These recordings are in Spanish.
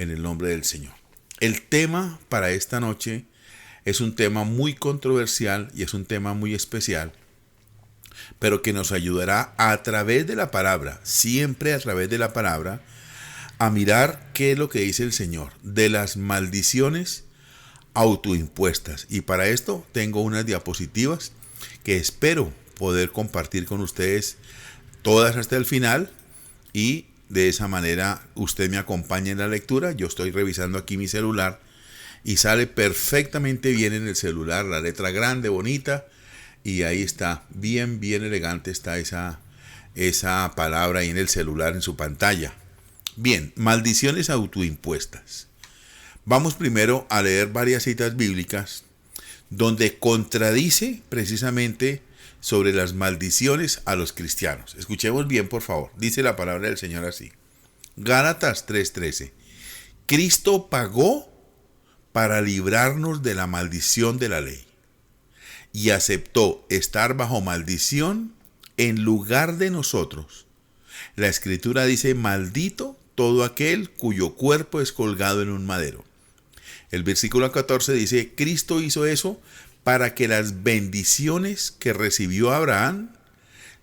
en el nombre del Señor. El tema para esta noche es un tema muy controversial y es un tema muy especial, pero que nos ayudará a través de la palabra, siempre a través de la palabra, a mirar qué es lo que dice el Señor de las maldiciones autoimpuestas. Y para esto tengo unas diapositivas que espero poder compartir con ustedes todas hasta el final, y de esa manera usted me acompaña en la lectura. Yo estoy revisando aquí mi celular y sale perfectamente bien en el celular, la letra grande, bonita, y ahí está, bien elegante está esa palabra ahí en el celular, en su pantalla. Bien, maldiciones autoimpuestas. Vamos primero a leer varias citas bíblicas donde contradice precisamente sobre las maldiciones a los cristianos. Escuchemos bien, por favor. Dice la palabra del Señor así. Gálatas 3:13. Cristo pagó para librarnos de la maldición de la ley y aceptó estar bajo maldición en lugar de nosotros. La Escritura dice: maldito todo aquel cuyo cuerpo es colgado en un madero. El versículo 14 dice: Cristo hizo eso para que las bendiciones que recibió Abraham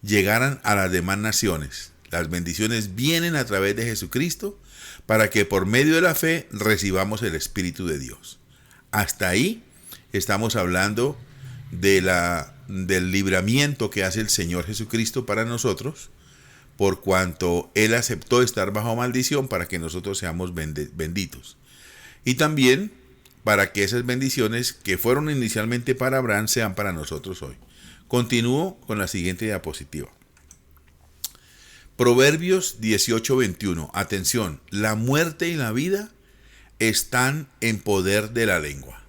llegaran a las demás naciones. Las bendiciones vienen a través de Jesucristo para que por medio de la fe recibamos el Espíritu de Dios. Hasta ahí estamos hablando del libramiento que hace el Señor Jesucristo para nosotros, por cuanto Él aceptó estar bajo maldición para que nosotros seamos benditos. Y también para que esas bendiciones que fueron inicialmente para Abraham sean para nosotros hoy. Continúo con la siguiente diapositiva. Proverbios 18:21. Atención, la muerte y la vida están en poder de la lengua,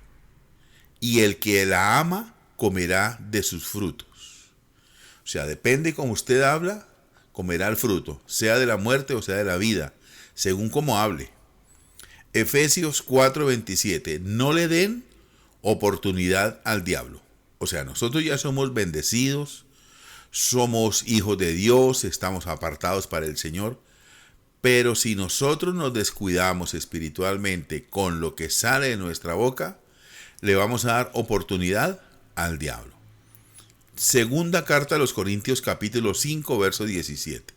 y el que la ama comerá de sus frutos. O sea, depende como usted habla, comerá el fruto, sea de la muerte o sea de la vida, según como hable. Efesios 4:27. No le den oportunidad al diablo. O sea, nosotros ya somos bendecidos, somos hijos de Dios, estamos apartados para el Señor. Pero si nosotros nos descuidamos espiritualmente con lo que sale de nuestra boca, le vamos a dar oportunidad al diablo. Segunda carta a los Corintios capítulo 5 verso 17.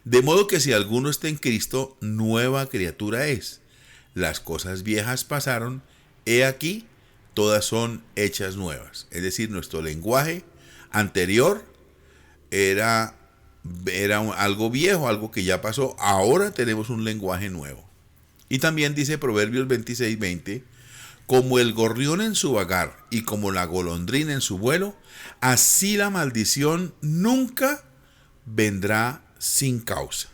De modo que si alguno está en Cristo, nueva criatura es. Las cosas viejas pasaron, he aquí, todas son hechas nuevas. Es decir, nuestro lenguaje anterior era algo viejo, algo que ya pasó. Ahora tenemos un lenguaje nuevo. Y también dice Proverbios 26:20, como el gorrión en su vagar y como la golondrina en su vuelo, así la maldición nunca vendrá sin causa.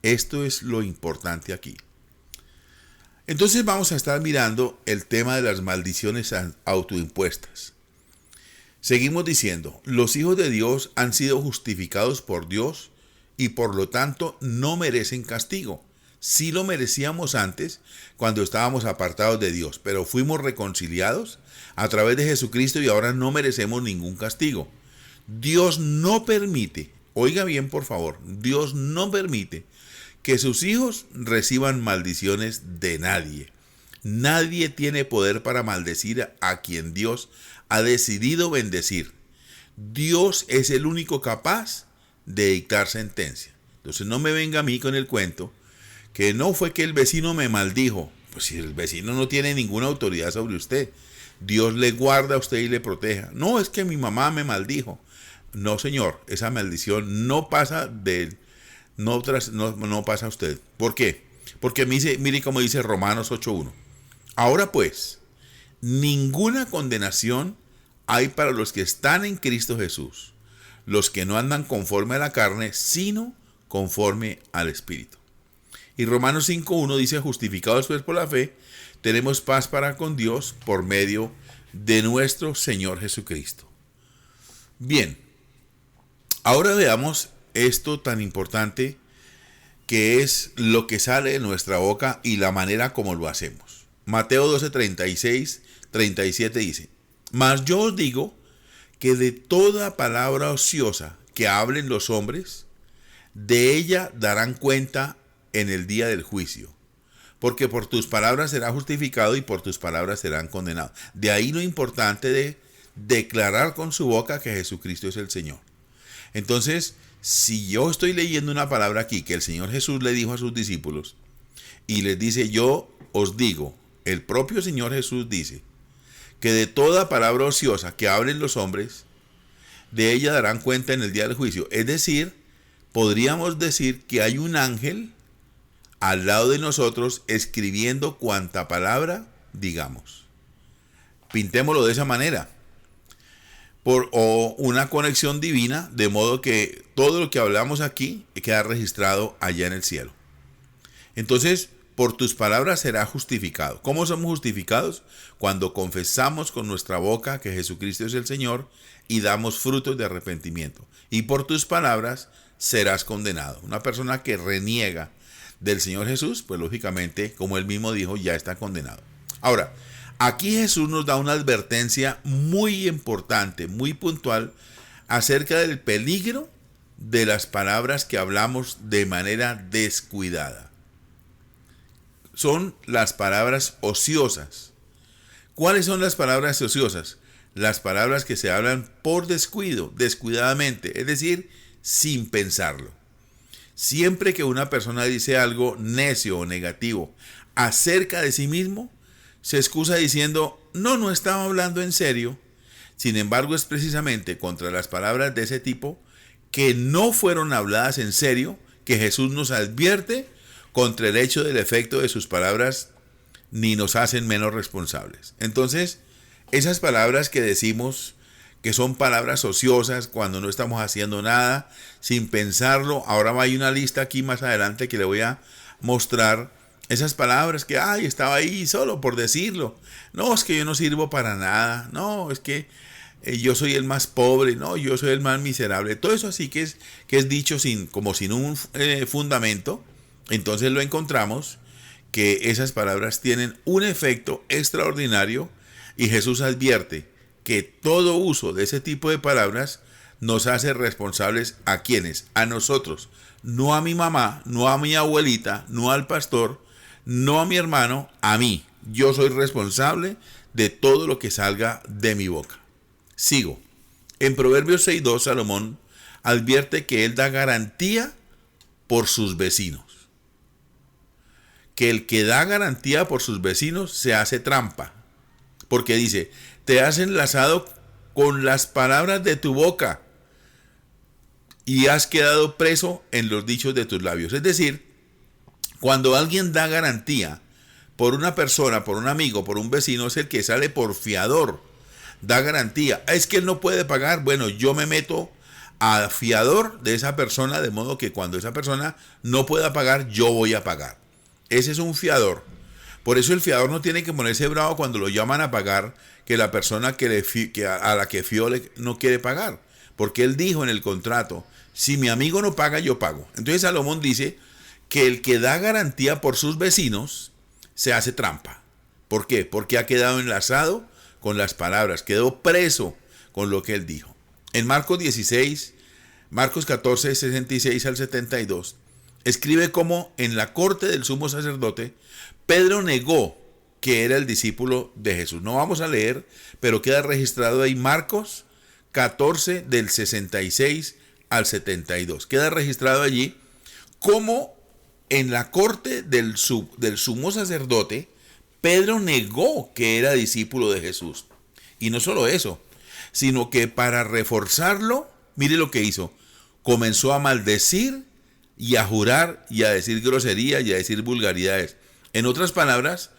Esto es lo importante aquí. Entonces vamos a estar mirando el tema de las maldiciones autoimpuestas. Seguimos diciendo, los hijos de Dios han sido justificados por Dios y por lo tanto no merecen castigo. Sí lo merecíamos antes cuando estábamos apartados de Dios, pero fuimos reconciliados a través de Jesucristo y ahora no merecemos ningún castigo. Dios no permite, oiga bien por favor, Dios no permite que sus hijos reciban maldiciones de nadie. Nadie tiene poder para maldecir a quien Dios ha decidido bendecir. Dios es el único capaz de dictar sentencia. Entonces no me venga a mí con el cuento que no fue que el vecino me maldijo. Pues si el vecino no tiene ninguna autoridad sobre usted, Dios le guarda a usted y le proteja. No, es que mi mamá me maldijo. No, señor, esa maldición no pasa no pasa a usted. ¿Por qué? Porque mire cómo dice Romanos 8:1. Ahora pues, ninguna condenación hay para los que están en Cristo Jesús, los que no andan conforme a la carne, sino conforme al Espíritu. Y Romanos 5:1 dice, justificados pues por la fe, tenemos paz para con Dios por medio de nuestro Señor Jesucristo. Bien, ahora veamos esto tan importante que es lo que sale de nuestra boca y la manera como lo hacemos. Mateo 12:36-37 dice, mas yo os digo que de toda palabra ociosa que hablen los hombres, de ella darán cuenta en el día del juicio. porque por tus palabras será justificado y por tus palabras serán condenados. De ahí lo importante de declarar con su boca que Jesucristo es el Señor. Entonces, si yo estoy leyendo una palabra aquí que el Señor Jesús le dijo a sus discípulos y les dice, yo os digo, el propio Señor Jesús dice, que de toda palabra ociosa que hablen los hombres, de ella darán cuenta en el día del juicio. Es decir, podríamos decir que hay un ángel al lado de nosotros escribiendo cuanta palabra digamos. Pintémoslo de esa manera. O una conexión divina, de modo que todo lo que hablamos aquí queda registrado allá en el cielo. Entonces, por tus palabras será justificado. ¿Cómo somos justificados? Cuando confesamos con nuestra boca que Jesucristo es el Señor y damos frutos de arrepentimiento. Y por tus palabras serás condenado. Una persona que reniega del Señor Jesús, pues lógicamente, como él mismo dijo, ya está condenado. Ahora, aquí Jesús nos da una advertencia muy importante, muy puntual, acerca del peligro de las palabras que hablamos de manera descuidada. Son las palabras ociosas. ¿Cuáles son las palabras ociosas? Las palabras que se hablan por descuido, descuidadamente, es decir, sin pensarlo. Siempre que una persona dice algo necio o negativo acerca de sí mismo, se excusa diciendo, no estaba hablando en serio. Sin embargo, es precisamente contra las palabras de ese tipo que no fueron habladas en serio que Jesús nos advierte contra el hecho del efecto de sus palabras, ni nos hacen menos responsables. Entonces, esas palabras que decimos que son palabras ociosas cuando no estamos haciendo nada, sin pensarlo. Ahora hay una lista aquí más adelante que le voy a mostrar. Esas palabras que, estaba ahí solo por decirlo. No, es que yo no sirvo para nada. No, es que yo soy el más pobre. No, yo soy el más miserable. Todo eso así que es dicho como sin un fundamento. Entonces lo encontramos que esas palabras tienen un efecto extraordinario y Jesús advierte que todo uso de ese tipo de palabras nos hace responsables a quienes, a nosotros, no a mi mamá, no a mi abuelita, no al pastor, no a mi hermano, a mí. Yo soy responsable de todo lo que salga de mi boca. Sigo. En Proverbios 6:2, Salomón advierte que él da garantía por sus vecinos. Que el que da garantía por sus vecinos se hace trampa. Porque dice, te has enlazado con las palabras de tu boca y has quedado preso en los dichos de tus labios. Es decir, cuando alguien da garantía por una persona, por un amigo, por un vecino, es el que sale por fiador. Da garantía. Es que él no puede pagar. Bueno, yo me meto a fiador de esa persona, de modo que cuando esa persona no pueda pagar, yo voy a pagar. Ese es un fiador. Por eso el fiador no tiene que ponerse bravo cuando lo llaman a pagar, que la persona a la que fió no quiere pagar. Porque él dijo en el contrato, si mi amigo no paga, yo pago. Entonces Salomón dice que el que da garantía por sus vecinos se hace trampa. ¿Por qué? Porque ha quedado enlazado con las palabras, quedó preso con lo que él dijo. En Marcos 14, 66 al 72, escribe cómo en la corte del sumo sacerdote, Pedro negó que era el discípulo de Jesús. No vamos a leer, pero queda registrado ahí Marcos 14 del 66 al 72. Queda registrado allí cómo en la corte del sumo sacerdote, Pedro negó que era discípulo de Jesús. Y no solo eso, sino que para reforzarlo, mire lo que hizo. Comenzó a maldecir y a jurar y a decir groserías y a decir vulgaridades. En otras palabras,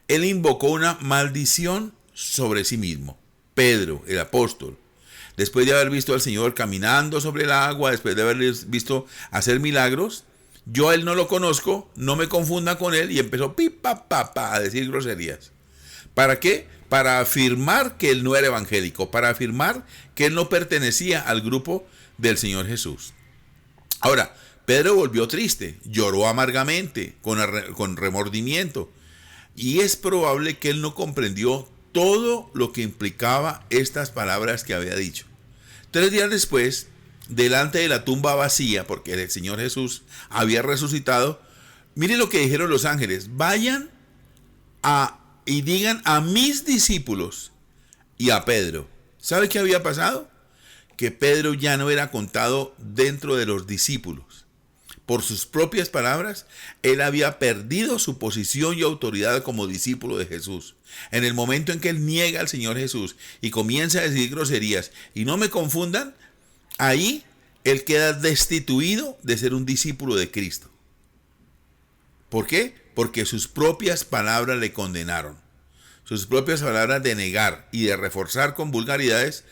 él invocó una maldición sobre sí mismo. Pedro, el apóstol, después de haber visto al Señor caminando sobre el agua, después de haber visto hacer milagros, yo a él no lo conozco, no me confunda con él, y empezó a decir groserías. ¿Para qué? Para afirmar que él no era evangélico, para afirmar que él no pertenecía al grupo del Señor Jesús. Ahora, Pedro volvió triste, lloró amargamente, con remordimiento, y es probable que él no comprendió todo lo que implicaba estas palabras que había dicho. 3 días después, delante de la tumba vacía, porque el Señor Jesús había resucitado, Miren lo que dijeron los ángeles: vayan y digan a mis discípulos y a Pedro. ¿Sabe qué había pasado? Que Pedro ya no era contado dentro de los discípulos. Por sus propias palabras, él había perdido su posición y autoridad como discípulo de Jesús. En el momento en que él niega al Señor Jesús y comienza a decir groserías, y no me confundan, ahí él queda destituido de ser un discípulo de Cristo. ¿Por qué? Porque sus propias palabras le condenaron. Sus propias palabras de negar y de reforzar con vulgaridades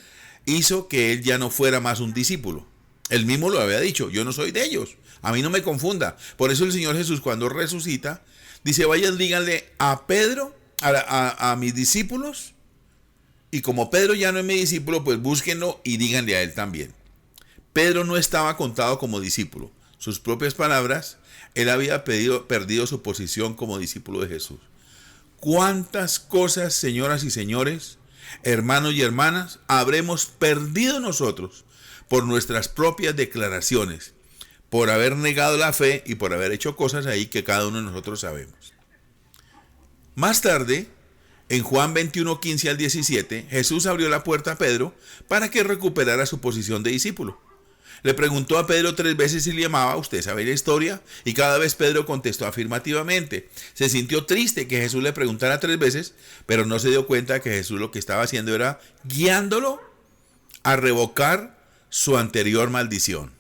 hizo que él ya no fuera más un discípulo. Él mismo lo había dicho: yo no soy de ellos, a mí no me confunda. Por eso el Señor Jesús, cuando resucita, dice: vayan, díganle a Pedro, a mis discípulos, y como Pedro ya no es mi discípulo, pues búsquenlo y díganle a él también. Pedro no estaba contado como discípulo. Sus propias palabras, él había perdido su posición como discípulo de Jesús. ¿Cuántas cosas, señoras y señores, hermanos y hermanas, habremos perdido nosotros por nuestras propias declaraciones, por haber negado la fe y por haber hecho cosas ahí que cada uno de nosotros sabemos? Más tarde, en Juan 21, 15 al 17, Jesús abrió la puerta a Pedro para que recuperara su posición de discípulo. Le preguntó a Pedro 3 veces si le amaba. Usted sabe la historia. Y cada vez Pedro contestó afirmativamente. Se sintió triste que Jesús le preguntara 3 veces, pero no se dio cuenta que Jesús lo que estaba haciendo era guiándolo a revocar su anterior maldición,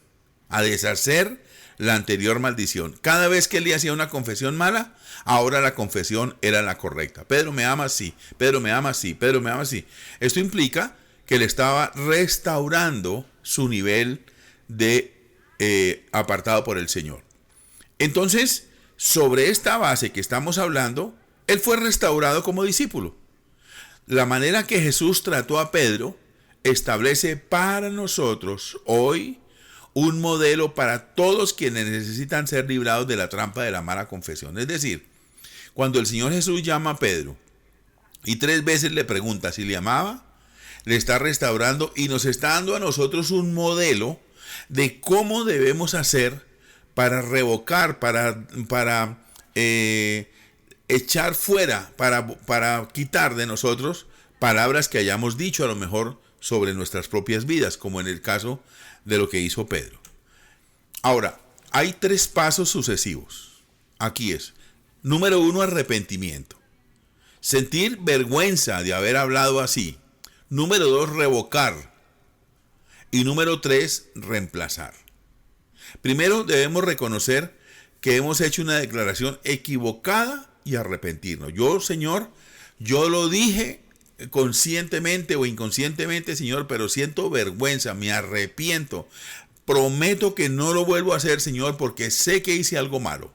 a deshacer la anterior maldición. Cada vez que él le hacía una confesión mala, ahora la confesión era la correcta. Pedro me ama, sí. Pedro me ama, sí. Pedro me ama, sí. Esto implica que le estaba restaurando su nivel de apartado por el Señor. Entonces, sobre esta base que estamos hablando, él fue restaurado como discípulo. La manera que Jesús trató a Pedro establece para nosotros hoy un modelo para todos quienes necesitan ser librados de la trampa de la mala confesión. Es decir, cuando el Señor Jesús llama a Pedro y 3 veces le pregunta si le amaba, le está restaurando y nos está dando a nosotros un modelo de cómo debemos hacer para revocar, para echar fuera, para quitar de nosotros palabras que hayamos dicho a lo mejor sobre nuestras propias vidas, como en el caso de lo que hizo Pedro. Ahora, hay 3 pasos sucesivos. Aquí es: número 1, arrepentimiento. Sentir vergüenza de haber hablado así. Número 2, revocar. Y número 3, reemplazar. Primero debemos reconocer que hemos hecho una declaración equivocada y arrepentirnos. Yo, Señor, yo lo dije conscientemente o inconscientemente, Señor, pero siento vergüenza, me arrepiento. Prometo que no lo vuelvo a hacer, Señor, porque sé que hice algo malo.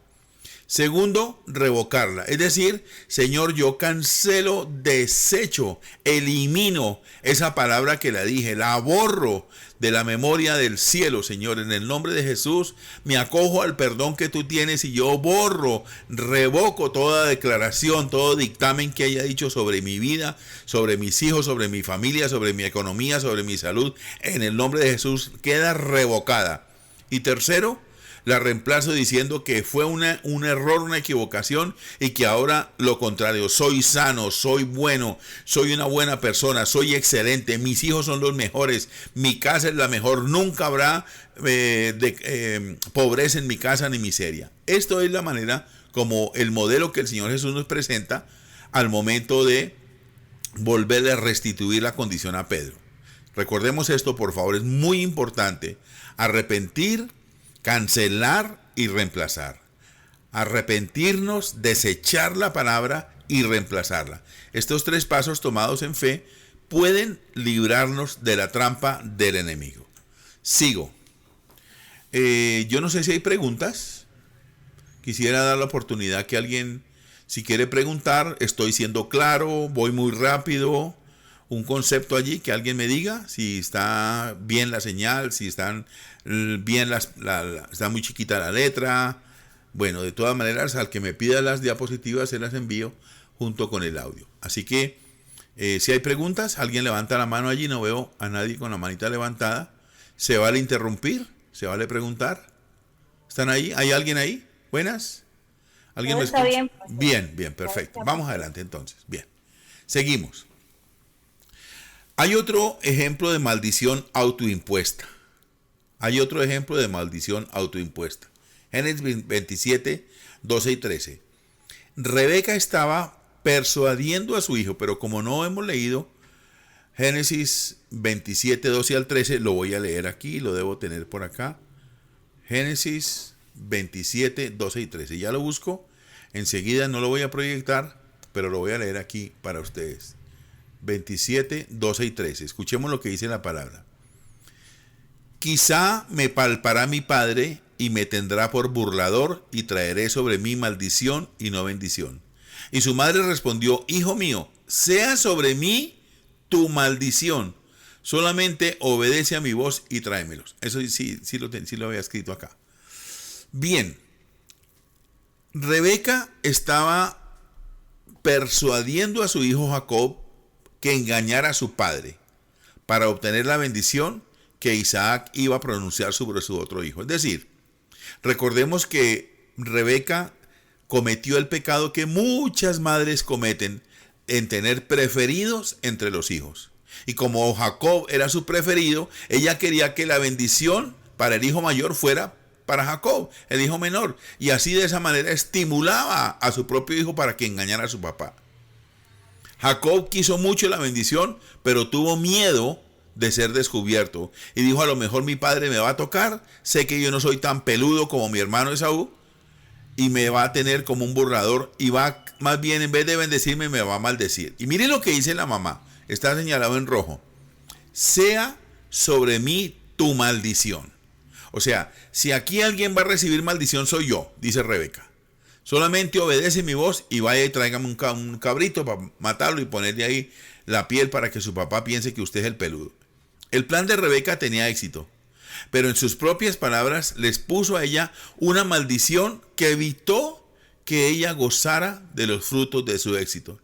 Segundo, revocarla. Es decir, Señor, yo cancelo, desecho, elimino esa palabra que la dije, la borro de la memoria del cielo, Señor. En el nombre de Jesús, me acojo al perdón que tú tienes y yo borro, revoco toda declaración, todo dictamen que haya dicho sobre mi vida, sobre mis hijos, sobre mi familia, sobre mi economía, sobre mi salud. En el nombre de Jesús queda revocada. Y tercero, la reemplazo diciendo que fue un error, una equivocación, y que ahora lo contrario, soy sano, soy bueno, soy una buena persona, soy excelente, mis hijos son los mejores, mi casa es la mejor, nunca habrá pobreza en mi casa ni miseria. Esto es la manera como el modelo que el Señor Jesús nos presenta al momento de volverle a restituir la condición a Pedro. Recordemos esto, por favor, es muy importante: arrepentir, cancelar y reemplazar. Arrepentirnos, desechar la palabra y reemplazarla. Estos 3 pasos tomados en fe pueden librarnos de la trampa del enemigo. Sigo. Yo no sé si hay preguntas. Quisiera dar la oportunidad que alguien, si quiere preguntar, estoy siendo claro, voy muy rápido. Un concepto allí, que alguien me diga si está bien la señal, si están bien está muy chiquita la letra. Bueno, de todas maneras, al que me pida las diapositivas se las envío junto con el audio. Así que si hay preguntas, alguien levanta la mano allí. No veo a nadie con la manita levantada. ¿Se vale interrumpir? ¿Se vale preguntar? ¿Están ahí? ¿Hay alguien ahí? Buenas. ¿Alguien Todo me está escucha? bien, Bien, bien, perfecto. gracias, Vamos pastor. adelante entonces. Bien, seguimos. Hay otro ejemplo de maldición autoimpuesta. Hay otro ejemplo de maldición autoimpuesta. Génesis 27, 12 y 13. Rebeca estaba persuadiendo a su hijo, pero como no hemos leído Génesis 27, 12 al 13, lo voy a leer aquí, lo debo tener por acá. Génesis 27, 12 y 13. Ya lo busco. Enseguida no lo voy a proyectar, pero lo voy a leer aquí para ustedes. 27, 12 y 13. Escuchemos lo que dice la palabra. Quizá me palpará mi padre y me tendrá por burlador y traeré sobre mí maldición y no bendición. Y su madre respondió, hijo mío, sea sobre mí tu maldición. Solamente obedece a mi voz y tráemelos. Eso sí lo había escrito acá. Bien, Rebeca estaba persuadiendo a su hijo Jacob que engañara a su padre para obtener la bendición que Isaac iba a pronunciar sobre su otro hijo. Es decir, recordemos que Rebeca cometió el pecado que muchas madres cometen en tener preferidos entre los hijos. Y como Jacob era su preferido, ella quería que la bendición para el hijo mayor fuera para Jacob, el hijo menor. Y así de esa manera estimulaba a su propio hijo para que engañara a su papá. Jacob quiso mucho la bendición, pero tuvo miedo de ser descubierto. Y dijo, a lo mejor mi padre me va a tocar, sé que yo no soy tan peludo como mi hermano Esaú, y me va a tener como un burlador, y va, más bien, en vez de bendecirme, me va a maldecir. Y miren lo que dice la mamá, está señalado en rojo. Sea sobre mí tu maldición. O sea, si aquí alguien va a recibir maldición soy yo, dice Rebeca. Solamente obedece mi voz y vaya y tráigame un cabrito para matarlo y ponerle ahí la piel para que su papá piense que usted es el peludo. El plan de Rebeca tenía éxito, pero en sus propias palabras les puso a ella una maldición que evitó que ella gozara de los frutos de su éxito.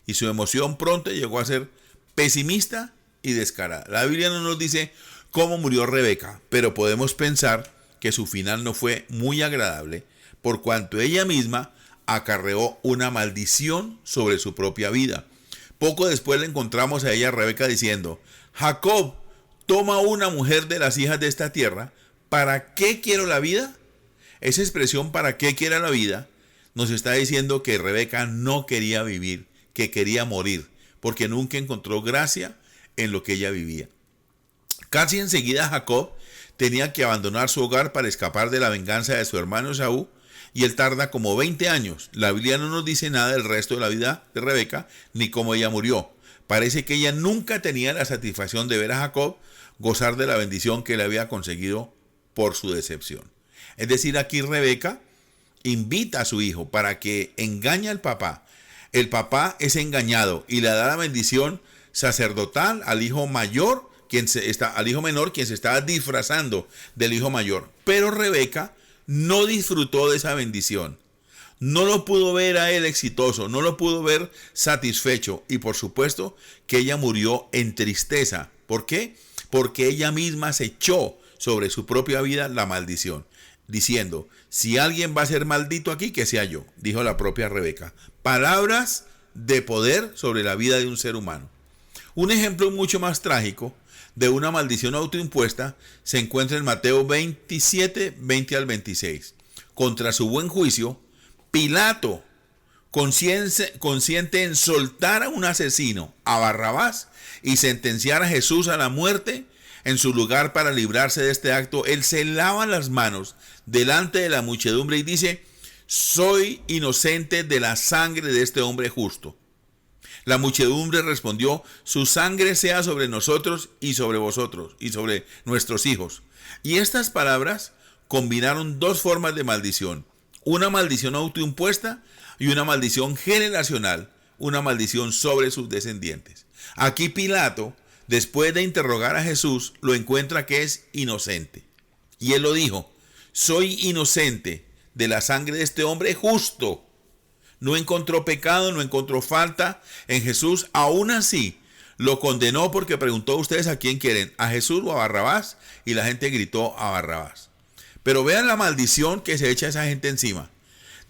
Y su emoción pronto llegó a ser pesimista y descarada. La Biblia no nos dice cómo murió Rebeca, pero podemos pensar que su final no fue muy agradable, por cuanto ella misma acarreó una maldición sobre su propia vida. Poco después le encontramos a ella, Rebeca, diciendo, Jacob, toma una mujer de las hijas de esta tierra, ¿para qué quiero la vida? Esa expresión, ¿para qué quiero la vida?, nos está diciendo que Rebeca no quería vivir, que quería morir, porque nunca encontró gracia en lo que ella vivía. Casi enseguida Jacob tenía que abandonar su hogar para escapar de la venganza de su hermano Esaú, y él tarda como 20 años. La Biblia no nos dice nada del resto de la vida de Rebeca, ni cómo ella murió. Parece que ella nunca tenía la satisfacción de ver a Jacob gozar de la bendición que le había conseguido por su decepción. Es decir, aquí Rebeca invita a su hijo para que engañe al papá. El papá es engañado y le da la bendición sacerdotal al hijo mayor, al hijo menor, quien se estaba disfrazando del hijo mayor. Pero Rebeca no disfrutó de esa bendición. No lo pudo ver a él exitoso, no lo pudo ver satisfecho, y por supuesto que ella murió en tristeza. ¿Por qué? Porque ella misma se echó sobre su propia vida la maldición, diciendo, si alguien va a ser maldito aquí, que sea yo, dijo la propia Rebeca. Palabras de poder sobre la vida de un ser humano. Un ejemplo mucho más trágico de una maldición autoimpuesta se encuentra en Mateo 27, 20 al 26. Contra su buen juicio, Pilato, consciente en soltar a un asesino, a Barrabás, y sentenciar a Jesús a la muerte, en su lugar para librarse de este acto, él se lava las manos delante de la muchedumbre y dice, soy inocente de la sangre de este hombre justo. La muchedumbre respondió, su sangre sea sobre nosotros y sobre vosotros y sobre nuestros hijos. Y estas palabras combinaron dos formas de maldición, una maldición autoimpuesta y una maldición generacional, una maldición sobre sus descendientes. Aquí Pilato, después de interrogar a Jesús, lo encuentra que es inocente. Y él lo dijo, soy inocente de la sangre de este hombre justo. No encontró pecado, no encontró falta en Jesús. Aún así, lo condenó porque preguntó, ¿ustedes a quién quieren? ¿A Jesús o a Barrabás? Y la gente gritó a Barrabás. Pero vean la maldición que se echa esa gente encima.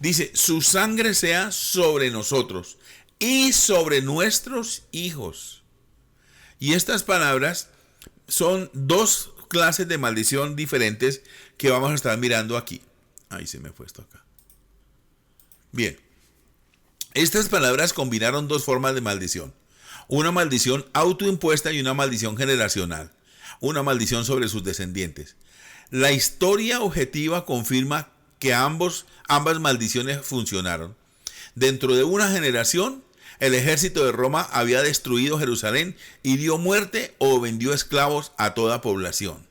Dice, su sangre sea sobre nosotros y sobre nuestros hijos. Y estas palabras son dos clases de maldición diferentes que vamos a estar mirando aquí. Ahí se me fue esto acá. Bien. Estas palabras combinaron dos formas de maldición. Una maldición autoimpuesta y una maldición generacional. Una maldición sobre sus descendientes. La historia objetiva confirma que ambas maldiciones funcionaron. Dentro de una generación, el ejército de Roma había destruido Jerusalén y dio muerte o vendió esclavos a toda población.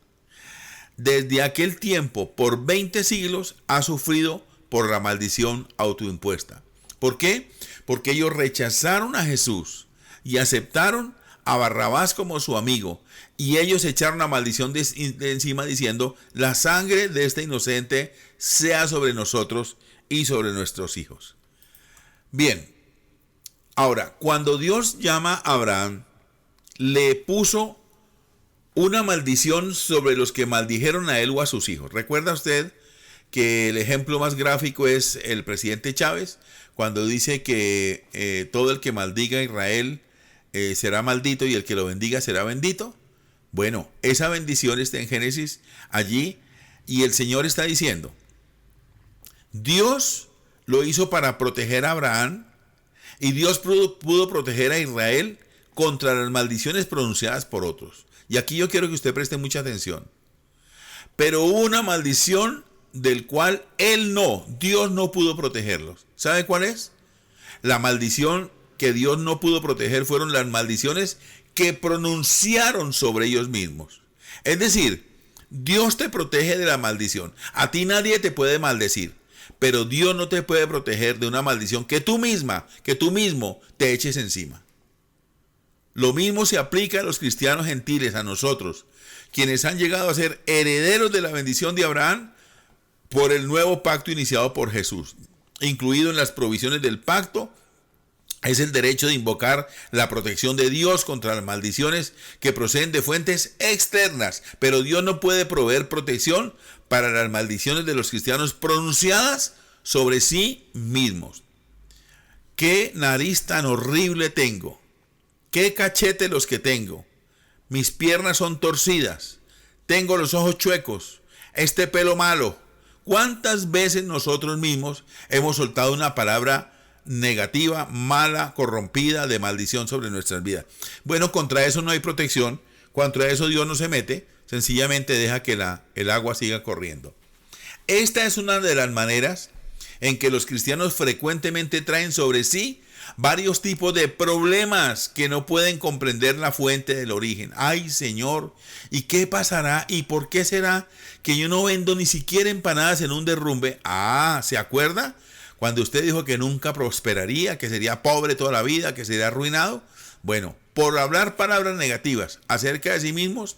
Desde aquel tiempo, por 20 siglos, ha sufrido por la maldición autoimpuesta. ¿Por qué? Porque ellos rechazaron a Jesús y aceptaron a Barrabás como su amigo. Y ellos echaron la maldición de encima diciendo, la sangre de este inocente sea sobre nosotros y sobre nuestros hijos. Bien, ahora, cuando Dios llama a Abraham, le puso una maldición sobre los que maldijeron a él o a sus hijos. ¿Recuerda usted que el ejemplo más gráfico es el presidente Chávez, cuando dice que todo el que maldiga a Israel será maldito y el que lo bendiga será bendito? Bueno, esa bendición está en Génesis allí y el Señor está diciendo, Dios lo hizo para proteger a Abraham y Dios pudo proteger a Israel contra las maldiciones pronunciadas por otros. Y aquí yo quiero que usted preste mucha atención. Pero hubo una maldición del cual Dios no pudo protegerlos. ¿Sabe cuál es? La maldición que Dios no pudo proteger fueron las maldiciones que pronunciaron sobre ellos mismos. Es decir, Dios te protege de la maldición. A ti nadie te puede maldecir, pero Dios no te puede proteger de una maldición que tú mismo te eches encima. Lo mismo se aplica a los cristianos gentiles, a nosotros, quienes han llegado a ser herederos de la bendición de Abraham por el nuevo pacto iniciado por Jesús. Incluido en las provisiones del pacto es el derecho de invocar la protección de Dios contra las maldiciones que proceden de fuentes externas. Pero Dios no puede proveer protección para las maldiciones de los cristianos pronunciadas sobre sí mismos. ¿Qué nariz tan horrible tengo? ¿Qué cachete los que tengo? Mis piernas son torcidas. Tengo los ojos chuecos. Este pelo malo. ¿Cuántas veces nosotros mismos hemos soltado una palabra negativa, mala, corrompida, de maldición sobre nuestras vidas? Bueno, contra eso no hay protección. Contra eso Dios no se mete. Sencillamente deja que el agua siga corriendo. Esta es una de las maneras en que los cristianos frecuentemente traen sobre sí varios tipos de problemas que no pueden comprender la fuente del origen. Ay, Señor, ¿y qué pasará? ¿Y por qué será que yo no vendo ni siquiera empanadas en un derrumbe? ¿Se acuerda? Cuando usted dijo que nunca prosperaría, que sería pobre toda la vida, que sería arruinado. Bueno, por hablar palabras negativas acerca de sí mismos,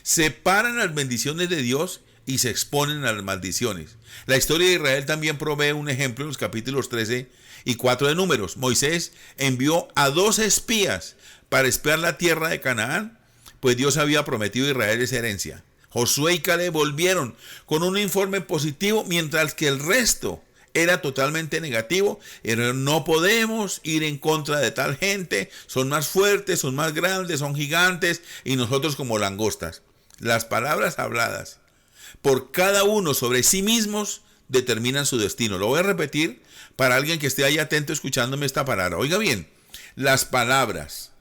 separan las bendiciones de Dios y se exponen a las maldiciones. La historia de Israel también provee un ejemplo en los capítulos 13 y 4 de Números. Moisés envió a 2 espías para espiar la tierra de Canaán, pues Dios había prometido a Israel esa herencia. Josué y Caleb volvieron con un informe positivo, mientras que el resto era totalmente negativo. No podemos ir en contra de tal gente, son más fuertes, son más grandes, son gigantes y nosotros como langostas. Las palabras habladas por cada uno sobre sí mismos determinan su destino. Lo voy a repetir para alguien que esté ahí atento escuchándome esta palabra. Oiga bien, las palabras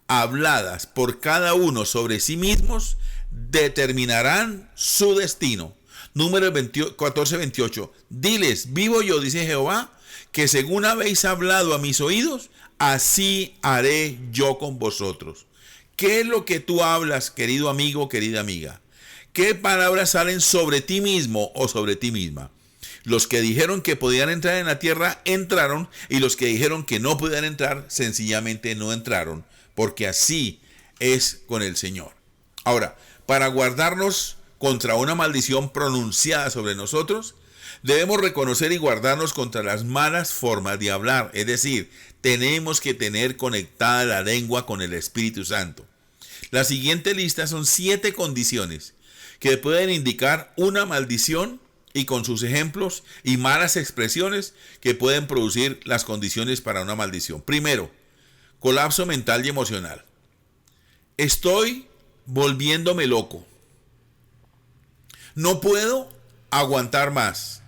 habladas por cada uno sobre sí mismos determinarán su destino. Número 14:28. Diles, vivo yo, dice Jehová, que según habéis hablado a mis oídos, así haré yo con vosotros. ¿Qué es lo que tú hablas, querido amigo, querida amiga? ¿Qué palabras salen sobre ti mismo o sobre ti misma? Los que dijeron que podían entrar en la tierra, entraron, y los que dijeron que no podían entrar, sencillamente no entraron, porque así es con el Señor. Ahora, para guardarnos contra una maldición pronunciada sobre nosotros, debemos reconocer y guardarnos contra las malas formas de hablar. Es decir, tenemos que tener conectada la lengua con el Espíritu Santo. La siguiente lista son 7 condiciones que pueden indicar una maldición y con sus ejemplos y malas expresiones que pueden producir las condiciones para una maldición. Primero, colapso mental y emocional. Estoy volviéndome loco. No puedo aguantar más.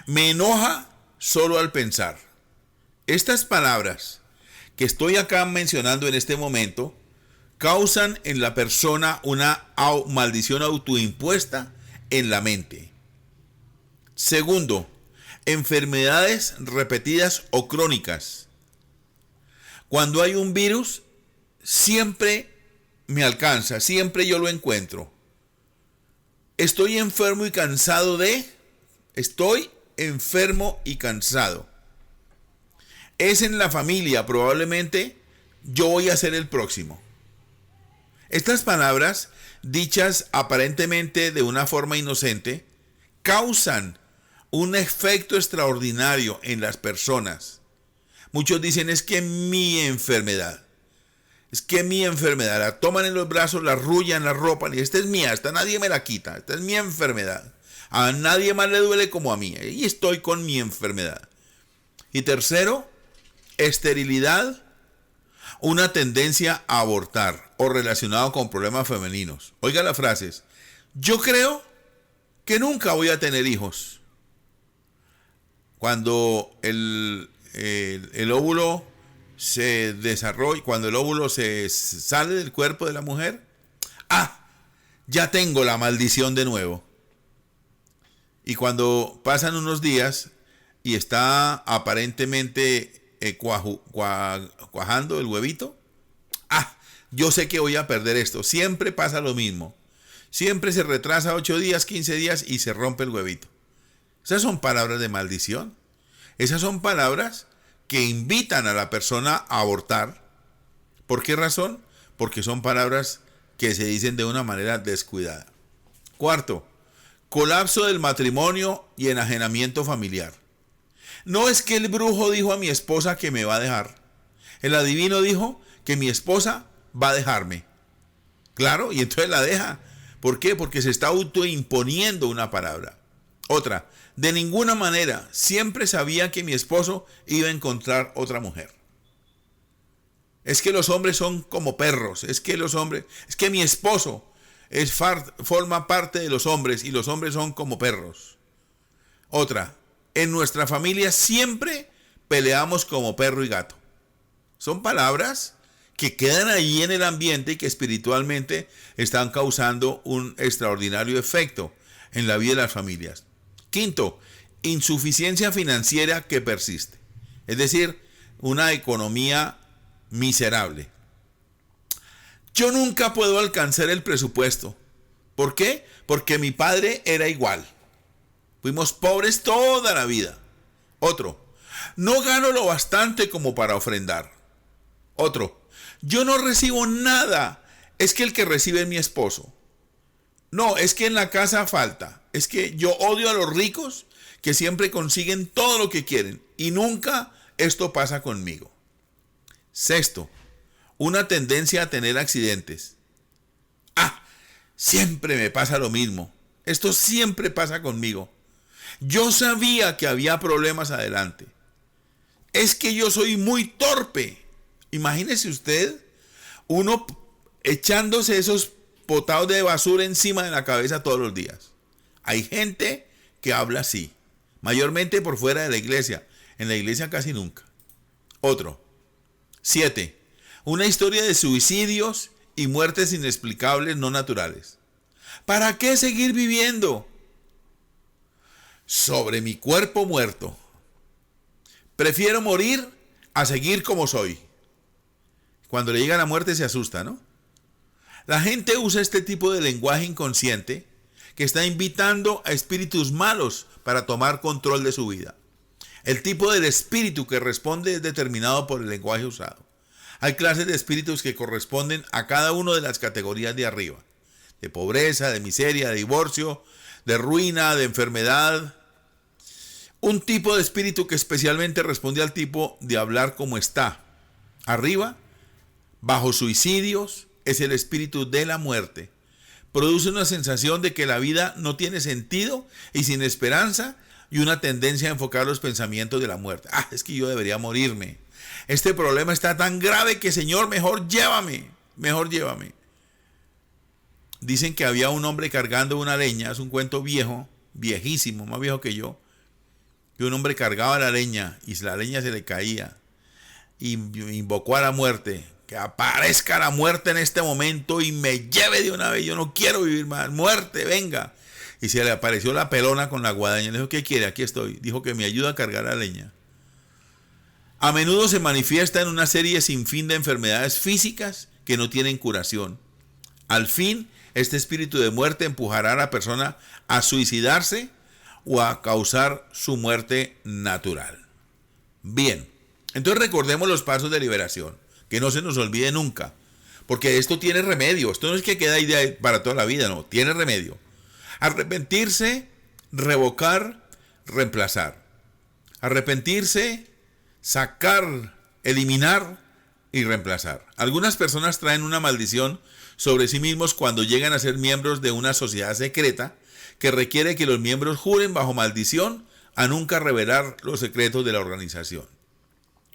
Me enoja solo al pensar. Estas palabras que estoy acá mencionando en este momento causan en la persona una maldición autoimpuesta en la mente. Segundo, enfermedades repetidas o crónicas. Cuando hay un virus, siempre me alcanza, siempre yo lo encuentro. Estoy enfermo y cansado de... Estoy enfermo y cansado. Es en la familia, probablemente yo voy a ser el próximo. Estas palabras, dichas aparentemente de una forma inocente, causan un efecto extraordinario en las personas. Muchos dicen, es que mi enfermedad. La toman en los brazos, la arrullan, la ropan y esta es mía, esta nadie me la quita, esta es mi enfermedad. A nadie más le duele como a mí y estoy con mi enfermedad. Y tercero, esterilidad, una tendencia a abortar o relacionado con problemas femeninos. Oiga las frases, yo creo que nunca voy a tener hijos. Cuando el óvulo se desarrolla, cuando el óvulo se sale del cuerpo de la mujer, ya tengo la maldición de nuevo. Y cuando pasan unos días y está aparentemente cuajando el huevito, yo sé que voy a perder esto. Siempre pasa lo mismo. Siempre se retrasa 8 días, 15 días y se rompe el huevito. Esas son palabras de maldición. Esas son palabras que invitan a la persona a abortar. ¿Por qué razón? Porque son palabras que se dicen de una manera descuidada. Cuarto, colapso del matrimonio y enajenamiento familiar. No es que el brujo dijo a mi esposa que me va a dejar. El adivino dijo que mi esposa va a dejarme. Claro, y entonces la deja. ¿Por qué? Porque se está autoimponiendo una palabra. Otra, de ninguna manera, siempre sabía que mi esposo iba a encontrar otra mujer. Es que los hombres son como perros, es que mi esposo forma parte de los hombres y los hombres son como perros. Otra, en nuestra familia siempre peleamos como perro y gato. Son palabras que quedan ahí en el ambiente y que espiritualmente están causando un extraordinario efecto en la vida de las familias. Quinto, insuficiencia financiera que persiste. Es decir, una economía miserable. Yo nunca puedo alcanzar el presupuesto. ¿Por qué? Porque mi padre era igual. Fuimos pobres toda la vida. Otro, no gano lo bastante como para ofrendar. Otro, yo no recibo nada. Es que el que recibe es mi esposo. No, es que en la casa falta. Es que yo odio a los ricos que siempre consiguen todo lo que quieren y nunca esto pasa conmigo. Sexto, una tendencia a tener accidentes. Siempre me pasa lo mismo. Esto siempre pasa conmigo. Yo sabía que había problemas adelante. Es que yo soy muy torpe. Imagínese usted, uno echándose esos potados de basura encima de la cabeza todos los días. Hay gente que habla así, mayormente por fuera de la iglesia. En la iglesia casi nunca. Otro. 7. Una historia de suicidios y muertes inexplicables no naturales. ¿Para qué seguir viviendo? Sobre mi cuerpo muerto. Prefiero morir a seguir como soy. Cuando le llega la muerte se asusta, ¿no? La gente usa este tipo de lenguaje inconsciente que está invitando a espíritus malos para tomar control de su vida. El tipo del espíritu que responde es determinado por el lenguaje usado. Hay clases de espíritus que corresponden a cada una de las categorías de arriba. De pobreza, de miseria, de divorcio, de ruina, de enfermedad. Un tipo de espíritu que especialmente responde al tipo de hablar como está. Arriba, bajo suicidios, es el espíritu de la muerte. produce una sensación de que la vida no tiene sentido y sin esperanza, y una tendencia a enfocar los pensamientos de la muerte. Es que yo debería morirme. Este problema está tan grave que, Señor, mejor llévame, mejor llévame. Dicen que había un hombre cargando una leña, es un cuento viejo, viejísimo, más viejo que yo, que un hombre cargaba la leña y la leña se le caía y invocó a la muerte, que aparezca la muerte en este momento y me lleve de una vez, yo no quiero vivir más, muerte, venga. Y se le apareció la pelona con la guadaña, le dijo, ¿qué quiere? Aquí estoy. Dijo que me ayuda a cargar la leña. A menudo se manifiesta en una serie sin fin de enfermedades físicas que no tienen curación. Al fin, este espíritu de muerte empujará a la persona a suicidarse o a causar su muerte natural. Bien, entonces recordemos los pasos de liberación, que no se nos olvide nunca, porque esto tiene remedio. Esto no es que queda idea para toda la vida, no, tiene remedio. Arrepentirse, revocar, reemplazar. Arrepentirse, sacar, eliminar y reemplazar. Algunas personas traen una maldición sobre sí mismos cuando llegan a ser miembros de una sociedad secreta que requiere que los miembros juren bajo maldición a nunca revelar los secretos de la organización.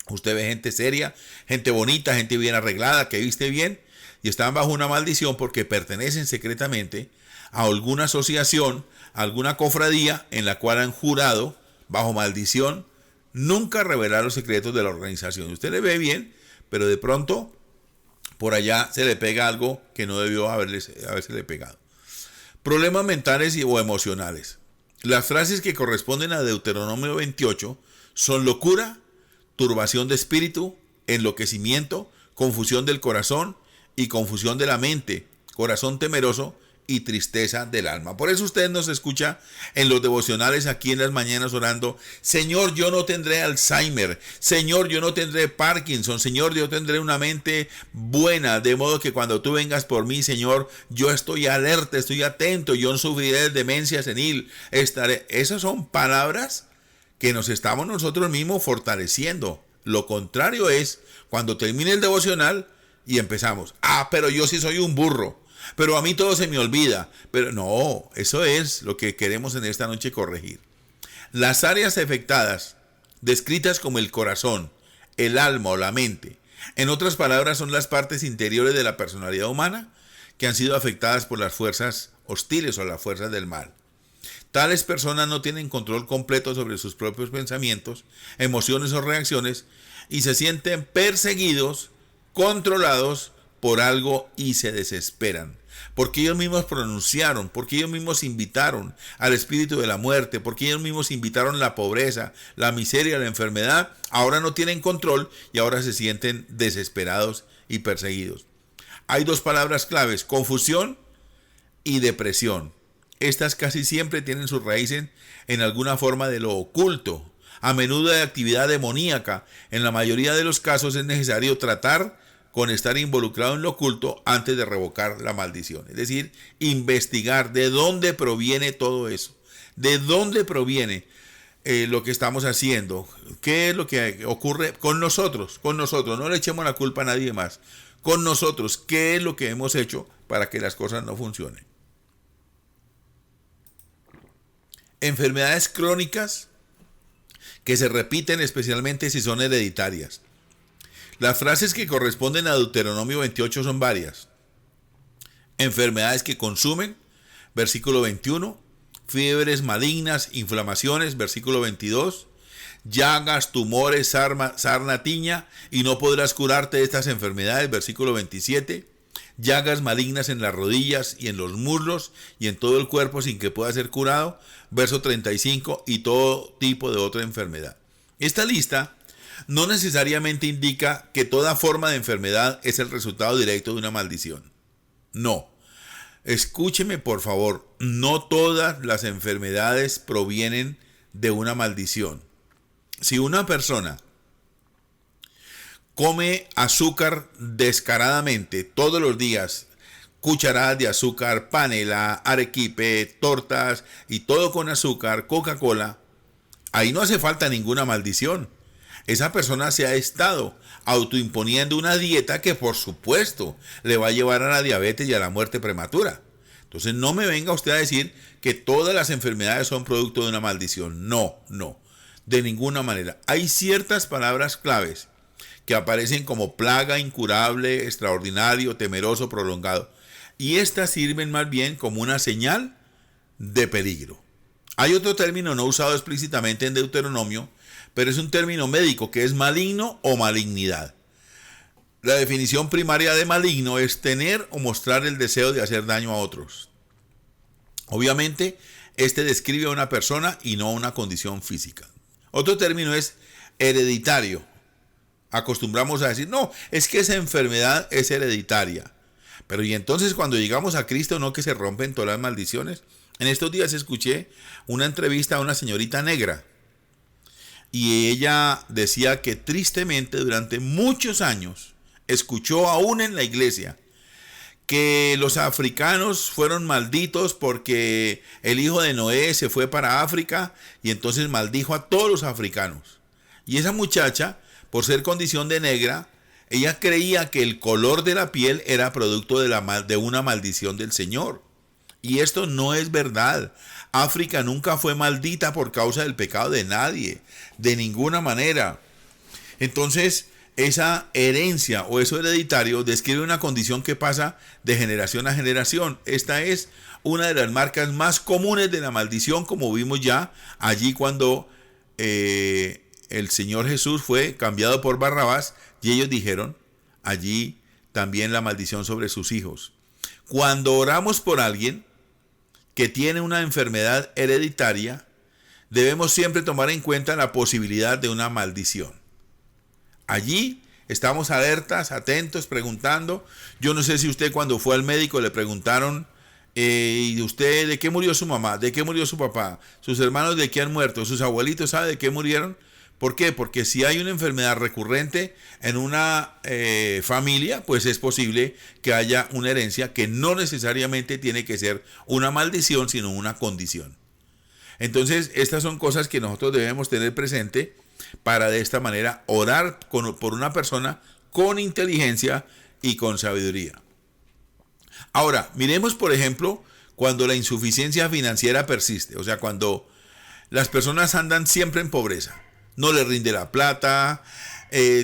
Usted ve gente seria, gente bonita, gente bien arreglada, que viste bien, y están bajo una maldición porque pertenecen secretamente a alguna asociación, a alguna cofradía en la cual han jurado bajo maldición nunca revelar los secretos de la organización. Usted le ve bien, pero de pronto por allá se le pega algo que no debió habérsele pegado. Problemas mentales o emocionales. Las frases que corresponden a Deuteronomio 28 son locura, turbación de espíritu, enloquecimiento, confusión del corazón y confusión de la mente, corazón temeroso y tristeza del alma. Por eso usted nos escucha en los devocionales aquí en las mañanas orando, Señor, yo no tendré Alzheimer, Señor, yo no tendré Parkinson, Señor, yo tendré una mente buena, de modo que cuando tú vengas por mí, Señor, yo estoy alerta, estoy atento, yo no sufriré de demencia senil, estaré. Esas son palabras que nos estamos nosotros mismos fortaleciendo. Lo contrario es cuando termine el devocional y empezamos, pero yo sí soy un burro, pero a mí todo se me olvida. Pero no, eso es lo que queremos en esta noche corregir. Las áreas afectadas, descritas como el corazón, el alma o la mente, en otras palabras son las partes interiores de la personalidad humana que han sido afectadas por las fuerzas hostiles o las fuerzas del mal. Tales personas no tienen control completo sobre sus propios pensamientos, emociones o reacciones y se sienten perseguidos, controlados por algo y se desesperan, porque ellos mismos pronunciaron, porque ellos mismos invitaron al espíritu de la muerte, porque ellos mismos invitaron la pobreza, la miseria, la enfermedad. Ahora no tienen control y ahora se sienten desesperados y perseguidos. Hay dos palabras claves, confusión y depresión. Estas casi siempre tienen sus raíces en alguna forma de lo oculto, a menudo de actividad demoníaca. En la mayoría de los casos es necesario tratar con estar involucrado en lo oculto antes de revocar la maldición. Es decir, investigar de dónde proviene todo eso, de dónde proviene lo que estamos haciendo, qué es lo que ocurre con nosotros, no le echemos la culpa a nadie más, con nosotros, qué es lo que hemos hecho para que las cosas no funcionen. Enfermedades crónicas que se repiten especialmente si son hereditarias. Las frases que corresponden a Deuteronomio 28 son varias. Enfermedades que consumen, versículo 21. Fiebres malignas, inflamaciones, versículo 22. Llagas, tumores, sarna, tiña, y no podrás curarte de estas enfermedades, versículo 27. Llagas malignas en las rodillas y en los muslos y en todo el cuerpo sin que pueda ser curado, verso 35, y todo tipo de otra enfermedad. Esta lista no necesariamente indica que toda forma de enfermedad es el resultado directo de una maldición. No. Escúcheme por favor, no todas las enfermedades provienen de una maldición. Si una persona come azúcar descaradamente todos los días, cucharadas de azúcar, panela, arequipe, tortas y todo con azúcar, Coca-Cola, ahí no hace falta ninguna maldición. Esa persona se ha estado autoimponiendo una dieta que por supuesto le va a llevar a la diabetes y a la muerte prematura. Entonces no me venga usted a decir que todas las enfermedades son producto de una maldición. No, no, de ninguna manera. Hay ciertas palabras claves que aparecen como plaga, incurable, extraordinario, temeroso, prolongado. Y estas sirven más bien como una señal de peligro. Hay otro término no usado explícitamente en Deuteronomio, pero es un término médico que es maligno o malignidad. La definición primaria de maligno es tener o mostrar el deseo de hacer daño a otros. Obviamente, este describe a una persona y no a una condición física. Otro término es hereditario. Acostumbramos a decir, no, es que esa enfermedad es hereditaria. Pero y entonces cuando llegamos a Cristo, ¿no que se rompen todas las maldiciones? En estos días escuché una entrevista a una señorita negra. Y ella decía que tristemente durante muchos años escuchó aún en la iglesia que los africanos fueron malditos porque el hijo de Noé se fue para África y entonces maldijo a todos los africanos. Y esa muchacha, por ser condición de negra, ella creía que el color de la piel era producto de una maldición del Señor. Y esto no es verdad. África nunca fue maldita por causa del pecado de nadie, de ninguna manera. Entonces, esa herencia o eso hereditario describe una condición que pasa de generación a generación. Esta es una de las marcas más comunes de la maldición, como vimos ya allí cuando el Señor Jesús fue cambiado por Barrabás y ellos dijeron allí también la maldición sobre sus hijos. Cuando oramos por alguien que tiene una enfermedad hereditaria, debemos siempre tomar en cuenta la posibilidad de una maldición. Allí estamos alertas, atentos, preguntando. Yo no sé si usted cuando fue al médico le preguntaron, ¿y usted de qué murió su mamá? ¿De qué murió su papá? ¿Sus hermanos de qué han muerto? ¿Sus abuelitos sabe de qué murieron? ¿Por qué? Porque si hay una enfermedad recurrente en una familia, pues es posible que haya una herencia que no necesariamente tiene que ser una maldición, sino una condición. Entonces, estas son cosas que nosotros debemos tener presente para de esta manera orar por una persona con inteligencia y con sabiduría. Ahora, miremos por ejemplo cuando la insuficiencia financiera persiste, o sea, cuando las personas andan siempre en pobreza. No les rinde la plata,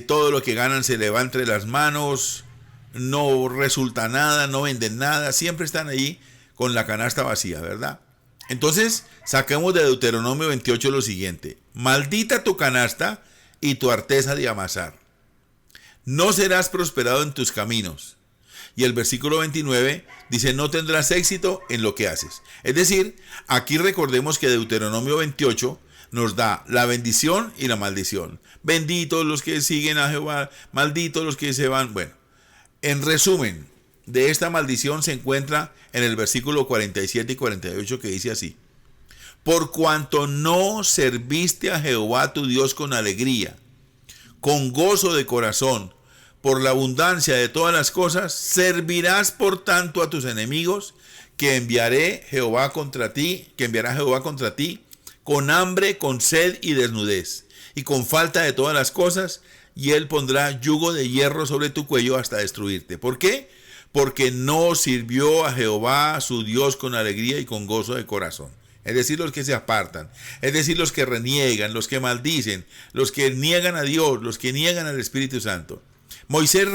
todo lo que ganan se le va entre las manos, no resulta nada, no venden nada, siempre están ahí con la canasta vacía, ¿verdad? Entonces, saquemos de Deuteronomio 28 lo siguiente: maldita tu canasta y tu arteza de amasar. No serás prosperado en tus caminos. Y el versículo 29 dice, no tendrás éxito en lo que haces. Es decir, aquí recordemos que Deuteronomio 28 nos da la bendición y la maldición. Benditos los que siguen a Jehová, malditos los que se van. Bueno, en resumen, de esta maldición se encuentra en el versículo 47 y 48 que dice así: por cuanto no serviste a Jehová tu Dios con alegría, con gozo de corazón, por la abundancia de todas las cosas, servirás por tanto a tus enemigos, que enviará Jehová contra ti, con hambre, con sed y desnudez, y con falta de todas las cosas, y él pondrá yugo de hierro sobre tu cuello hasta destruirte. ¿Por qué? Porque no sirvió a Jehová su Dios con alegría y con gozo de corazón. Es decir, los que se apartan, es decir, los que reniegan, los que maldicen, los que niegan a Dios, los que niegan al Espíritu Santo. Moisés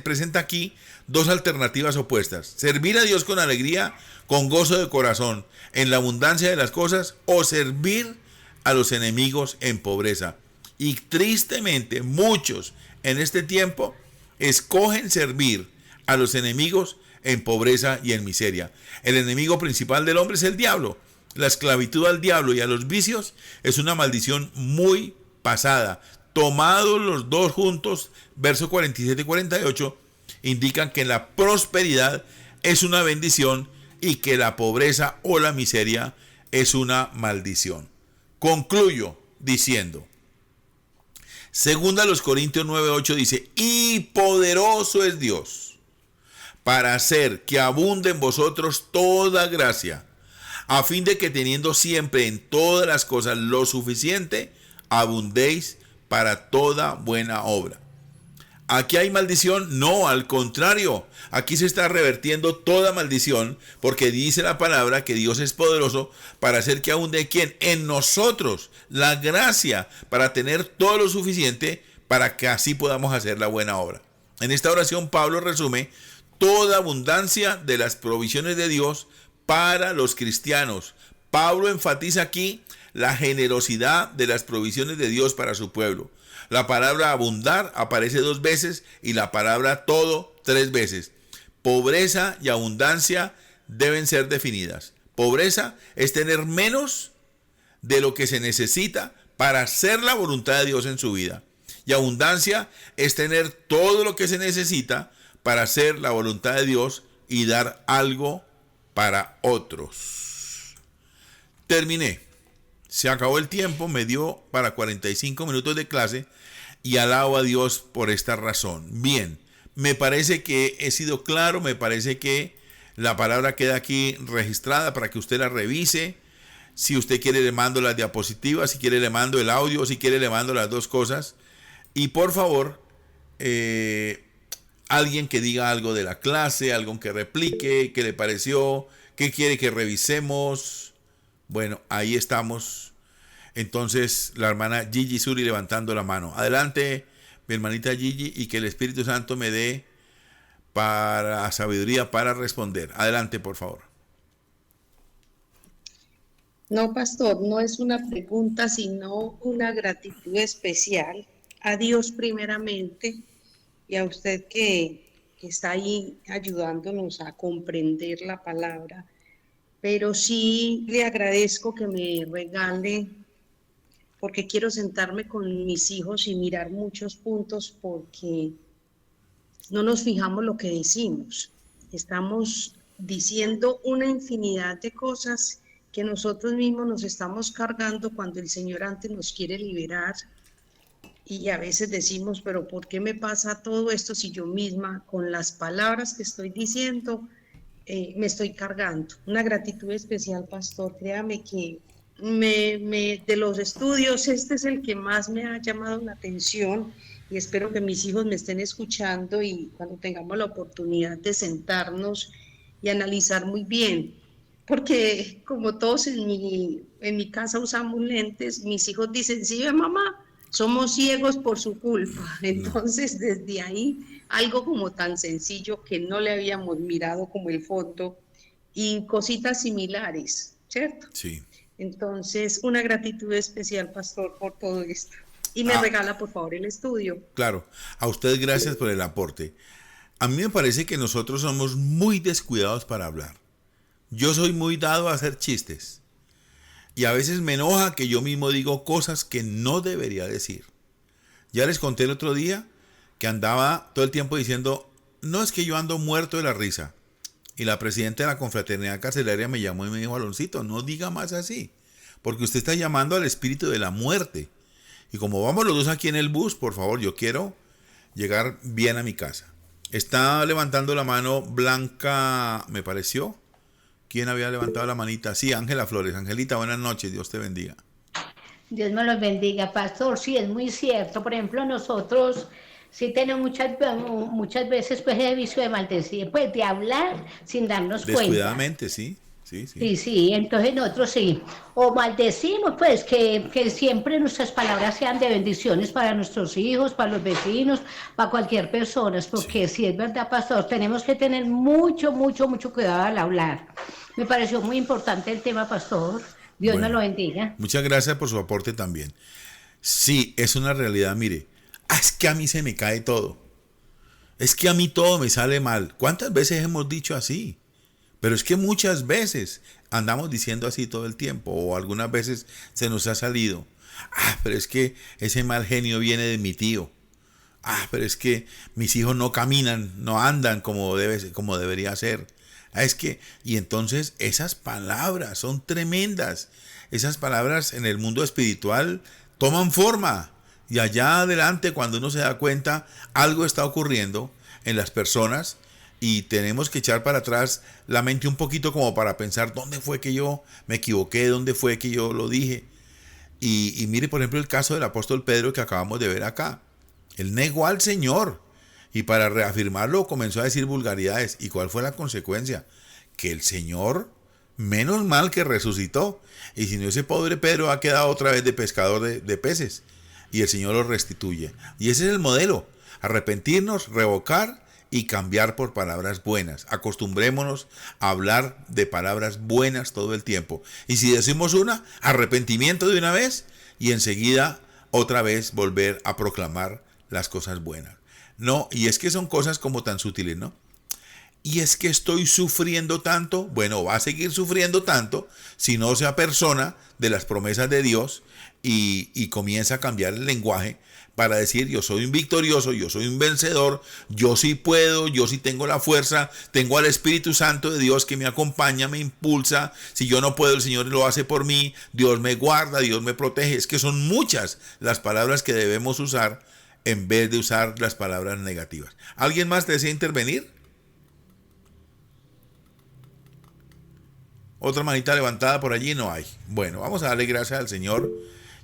presenta aquí dos alternativas opuestas: servir a Dios con alegría, con gozo de corazón, en la abundancia de las cosas, o servir a los enemigos en pobreza. Y tristemente muchos en este tiempo escogen servir a los enemigos en pobreza y en miseria. El enemigo principal del hombre es el diablo. La esclavitud al diablo y a los vicios es una maldición muy pasada. Tomados los dos juntos, versos 47 y 48, indican que la prosperidad es una bendición y que la pobreza o la miseria es una maldición. Concluyo diciendo, segunda los Corintios 9:8 dice, y poderoso es Dios para hacer que abunde en vosotros toda gracia, a fin de que teniendo siempre en todas las cosas lo suficiente, abundéis para toda buena obra. ¿Aquí hay maldición? No, al contrario. Aquí se está revertiendo toda maldición porque dice la palabra que Dios es poderoso para hacer que abunde ¿quién? En nosotros la gracia para tener todo lo suficiente para que así podamos hacer la buena obra. En esta oración Pablo resume toda abundancia de las provisiones de Dios para los cristianos. Pablo enfatiza aquí la generosidad de las provisiones de Dios para su pueblo. La palabra abundar aparece 2 veces y la palabra todo 3 veces. Pobreza y abundancia deben ser definidas. Pobreza es tener menos de lo que se necesita para hacer la voluntad de Dios en su vida. Y abundancia es tener todo lo que se necesita para hacer la voluntad de Dios y dar algo para otros. Terminé. Se acabó el tiempo, me dio para 45 minutos de clase y alabo a Dios por esta razón. Bien, me parece que he sido claro, me parece que la palabra queda aquí registrada para que usted la revise. Si usted quiere le mando las diapositivas, si quiere le mando el audio, si quiere le mando las 2 cosas. Y por favor, alguien que diga algo de la clase, algo que replique, qué le pareció, qué quiere que revisemos. Bueno, ahí estamos. Entonces, la hermana Gigi Suri levantando la mano. Adelante, mi hermanita Gigi, y que el Espíritu Santo me dé para sabiduría para responder. Adelante, por favor. No, pastor, no es una pregunta, sino una gratitud especial a Dios primeramente y a usted que está ahí ayudándonos a comprender la palabra. Pero sí le agradezco que me regale, porque quiero sentarme con mis hijos y mirar muchos puntos, porque no nos fijamos lo que decimos. Estamos diciendo una infinidad de cosas que nosotros mismos nos estamos cargando cuando el Señor antes nos quiere liberar. Y a veces decimos, pero ¿por qué me pasa todo esto si yo misma con las palabras que estoy diciendo me estoy cargando? Una gratitud especial, pastor. Créame que de los estudios, este es el que más me ha llamado la atención y espero que mis hijos me estén escuchando y cuando tengamos la oportunidad de sentarnos y analizar muy bien. Porque como todos en mi casa usamos lentes, mis hijos dicen, sí, mamá, somos ciegos por su culpa. Entonces, desde ahí, algo como tan sencillo que no le habíamos mirado como el fondo y cositas similares, ¿cierto? Sí. Entonces, una gratitud especial, pastor, por todo esto. Y me regala, por favor, el estudio. Claro, a usted gracias por el aporte. A mí me parece que nosotros somos muy descuidados para hablar. Yo soy muy dado a hacer chistes. Y a veces me enoja que yo mismo digo cosas que no debería decir. Ya les conté el otro día que andaba todo el tiempo diciendo, no, es que yo ando muerto de la risa. Y la presidenta de la confraternidad carcelaria me llamó y me dijo, Aloncito, no diga más así, porque usted está llamando al espíritu de la muerte. Y como vamos los dos aquí en el bus, por favor, yo quiero llegar bien a mi casa. Está levantando la mano Blanca, me pareció. ¿Quién había levantado la manita? Sí, Ángela Flores. Angelita, buenas noches, Dios te bendiga. Dios me los bendiga, pastor. Sí, es muy cierto. Por ejemplo, nosotros sí tenemos muchas veces pues el vicio de maldecir, pues de hablar sin darnos cuenta. Descuidadamente, sí. Sí, entonces nosotros sí, o maldecimos pues que siempre nuestras palabras sean de bendiciones para nuestros hijos, para los vecinos, para cualquier persona, porque sí es verdad, pastor, tenemos que tener mucho cuidado al hablar. Me pareció muy importante el tema, pastor. Dios me lo bendiga. Muchas gracias por su aporte también. Sí, es una realidad, mire, es que a mí se me cae todo. Es que a mí todo me sale mal. ¿Cuántas veces hemos dicho así? Pero es que muchas veces andamos diciendo así todo el tiempo, o algunas veces se nos ha salido. Pero es que ese mal genio viene de mi tío. Pero es que mis hijos no caminan, no andan como debería ser. Y entonces esas palabras son tremendas. Esas palabras en el mundo espiritual toman forma. Y allá adelante, cuando uno se da cuenta, algo está ocurriendo en las personas. Y tenemos que echar para atrás la mente un poquito como para pensar dónde fue que yo me equivoqué, dónde fue que yo lo dije. Y mire, por ejemplo, el caso del apóstol Pedro que acabamos de ver acá. Él negó al Señor. Y para reafirmarlo comenzó a decir vulgaridades. ¿Y cuál fue la consecuencia? Que el Señor, menos mal que resucitó. Y si no, ese pobre Pedro ha quedado otra vez de pescador de peces. Y el Señor lo restituye. Y ese es el modelo. Arrepentirnos, revocar y cambiar por palabras buenas. Acostumbrémonos a hablar de palabras buenas todo el tiempo. Y si decimos una, arrepentimiento de una vez y enseguida otra vez volver a proclamar las cosas buenas. No, y es que son cosas como tan sutiles, ¿no? Y es que estoy sufriendo tanto. Bueno, va a seguir sufriendo tanto si no se apersona de las promesas de Dios y comienza a cambiar el lenguaje para decir: yo soy un victorioso, yo soy un vencedor, yo sí puedo, yo sí tengo la fuerza, tengo al Espíritu Santo de Dios que me acompaña, me impulsa. Si yo no puedo, el Señor lo hace por mí, Dios me guarda, Dios me protege. Es que son muchas las palabras que debemos usar en vez de usar las palabras negativas. ¿Alguien más desea intervenir? Otra manita levantada por allí no hay. Bueno, vamos a darle gracias al Señor.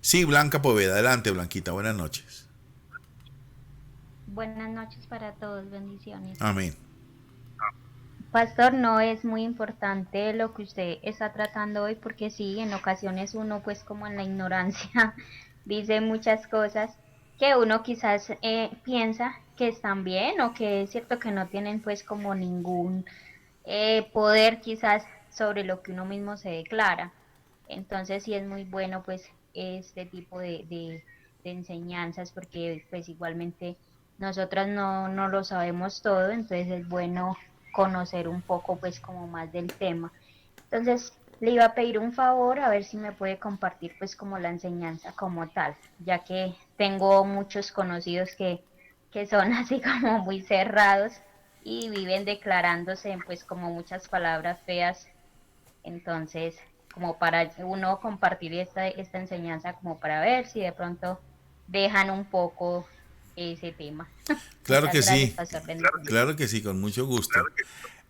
Sí, Blanca Poveda, adelante, Blanquita, buenas noches. Buenas noches para todos, bendiciones. Amén. Pastor, no es muy importante lo que usted está tratando hoy, porque sí, en ocasiones uno pues como en la ignorancia dice muchas cosas que uno quizás piensa que están bien, o que es cierto que no tienen pues como ningún poder quizás sobre lo que uno mismo se declara. Entonces sí es muy bueno pues este tipo de enseñanzas, porque pues igualmente nosotras no lo sabemos todo, entonces es bueno conocer un poco pues como más del tema. Entonces le iba a pedir un favor, a ver si me puede compartir pues como la enseñanza como tal, ya que tengo muchos conocidos que son así como muy cerrados y viven declarándose pues como muchas palabras feas. Entonces, como para uno compartir esta enseñanza, como para ver si de pronto dejan un poco ese tema. Claro que Muchas gracias, sí, Pastor, bendiciones. claro que sí, con mucho gusto.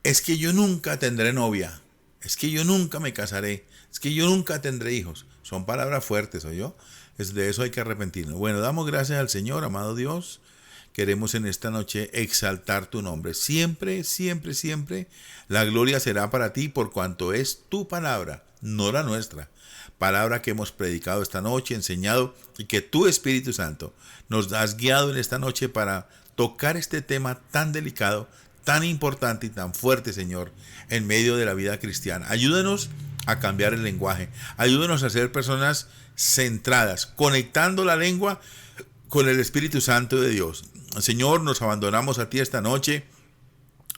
Es que yo nunca tendré novia, es que yo nunca me casaré, es que yo nunca tendré hijos. Son palabras fuertes, ¿o yo? De eso hay que arrepentirnos. Bueno, damos gracias al Señor, amado Dios. Queremos en esta noche exaltar tu nombre. Siempre, siempre, siempre la gloria será para ti, por cuanto es tu palabra, no la nuestra. Palabra que hemos predicado esta noche, enseñado, y que tu Espíritu Santo nos has guiado en esta noche para tocar este tema tan delicado, tan importante y tan fuerte, Señor, en medio de la vida cristiana. Ayúdanos a cambiar el lenguaje. Ayúdanos a ser personas centradas, conectando la lengua con el Espíritu Santo de Dios. Señor, nos abandonamos a ti esta noche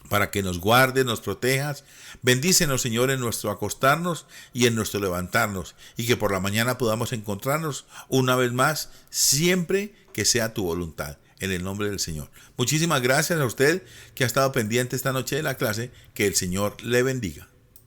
para que nos guardes, nos protejas. Bendícenos, Señor, en nuestro acostarnos y en nuestro levantarnos, y que por la mañana podamos encontrarnos una vez más, siempre que sea tu voluntad, en el nombre del Señor. Muchísimas gracias a usted que ha estado pendiente esta noche de la clase. Que el Señor le bendiga.